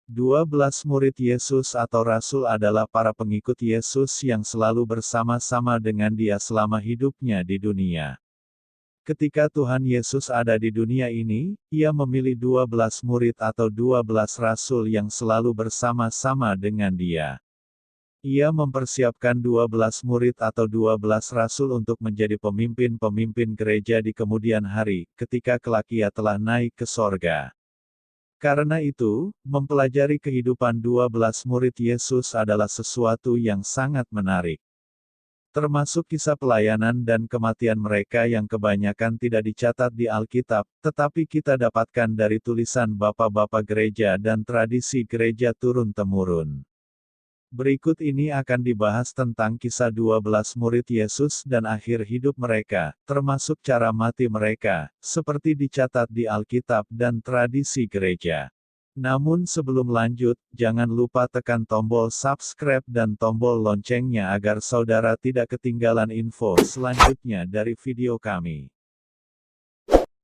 12 murid Yesus atau Rasul adalah para pengikut Yesus yang selalu bersama-sama dengan Dia selama hidupnya di dunia. Ketika Tuhan Yesus ada di dunia ini, Ia memilih 12 murid atau 12 rasul yang selalu bersama-sama dengan Dia. Ia mempersiapkan 12 murid atau 12 rasul untuk menjadi pemimpin-pemimpin gereja di kemudian hari, ketika kelak Ia telah naik ke sorga. Karena itu, mempelajari kehidupan 12 murid Yesus adalah sesuatu yang sangat menarik. Termasuk kisah pelayanan dan kematian mereka yang kebanyakan tidak dicatat di Alkitab, tetapi kita dapatkan dari tulisan bapak-bapak gereja dan tradisi gereja turun-temurun. Berikut ini akan dibahas tentang kisah 12 murid Yesus dan akhir hidup mereka, termasuk cara mati mereka, seperti dicatat di Alkitab dan tradisi gereja. Namun sebelum lanjut, jangan lupa tekan tombol subscribe dan tombol loncengnya agar saudara tidak ketinggalan info selanjutnya dari video kami.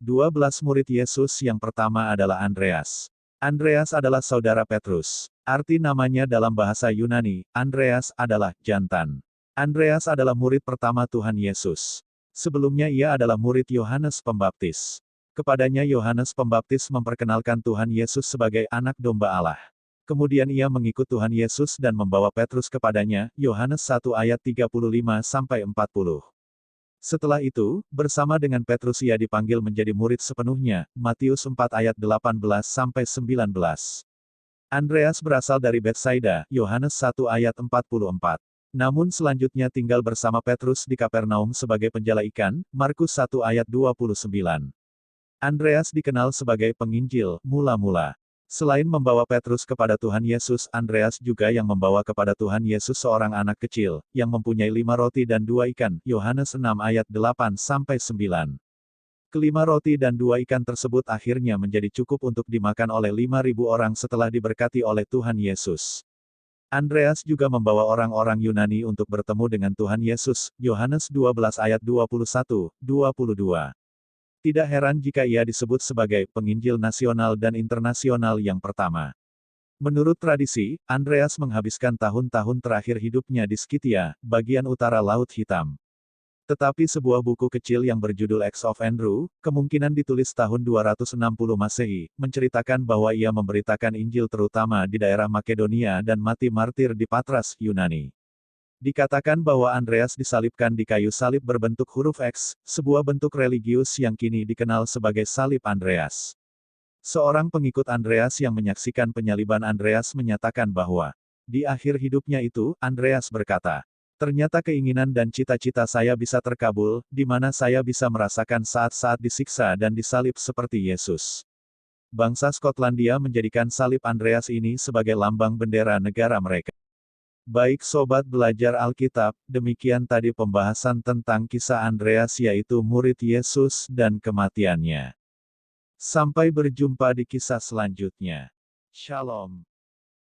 12 murid Yesus yang pertama adalah Andreas. Andreas adalah saudara Petrus. Arti namanya dalam bahasa Yunani, Andreas adalah jantan. Andreas adalah murid pertama Tuhan Yesus. Sebelumnya ia adalah murid Yohanes Pembaptis. Kepadanya Yohanes Pembaptis memperkenalkan Tuhan Yesus sebagai anak domba Allah. Kemudian ia mengikut Tuhan Yesus dan membawa Petrus kepadanya, Yohanes 1 ayat 35-40. Setelah itu, bersama dengan Petrus ia dipanggil menjadi murid sepenuhnya, Matius 4 ayat 18-19. Andreas berasal dari Betsaida, Yohanes 1 ayat 44. Namun selanjutnya tinggal bersama Petrus di Kapernaum sebagai penjala ikan, Markus 1 ayat 29. Andreas dikenal sebagai penginjil, mula-mula. Selain membawa Petrus kepada Tuhan Yesus, Andreas juga yang membawa kepada Tuhan Yesus seorang anak kecil, yang mempunyai 5 roti dan 2 ikan, Yohanes 6 ayat 8-9. Kelima roti dan 2 ikan tersebut akhirnya menjadi cukup untuk dimakan oleh 5.000 orang setelah diberkati oleh Tuhan Yesus. Andreas juga membawa orang-orang Yunani untuk bertemu dengan Tuhan Yesus, Yohanes 12 ayat 21-22. Tidak heran jika ia disebut sebagai penginjil nasional dan internasional yang pertama. Menurut tradisi, Andreas menghabiskan tahun-tahun terakhir hidupnya di Skythia, bagian utara Laut Hitam. Tetapi sebuah buku kecil yang berjudul Acts of Andrew, kemungkinan ditulis tahun 260 Masehi, menceritakan bahwa ia memberitakan Injil terutama di daerah Makedonia dan mati martir di Patras, Yunani. Dikatakan bahwa Andreas disalibkan di kayu salib berbentuk huruf X, sebuah bentuk religius yang kini dikenal sebagai salib Andreas. Seorang pengikut Andreas yang menyaksikan penyaliban Andreas menyatakan bahwa, di akhir hidupnya itu, Andreas berkata, "Ternyata keinginan dan cita-cita saya bisa terkabul, di mana saya bisa merasakan saat-saat disiksa dan disalib seperti Yesus." Bangsa Skotlandia menjadikan salib Andreas ini sebagai lambang bendera negara mereka. Baik sobat belajar Alkitab, demikian tadi pembahasan tentang kisah Andreas yaitu murid Yesus dan kematiannya. Sampai berjumpa di kisah selanjutnya. Shalom.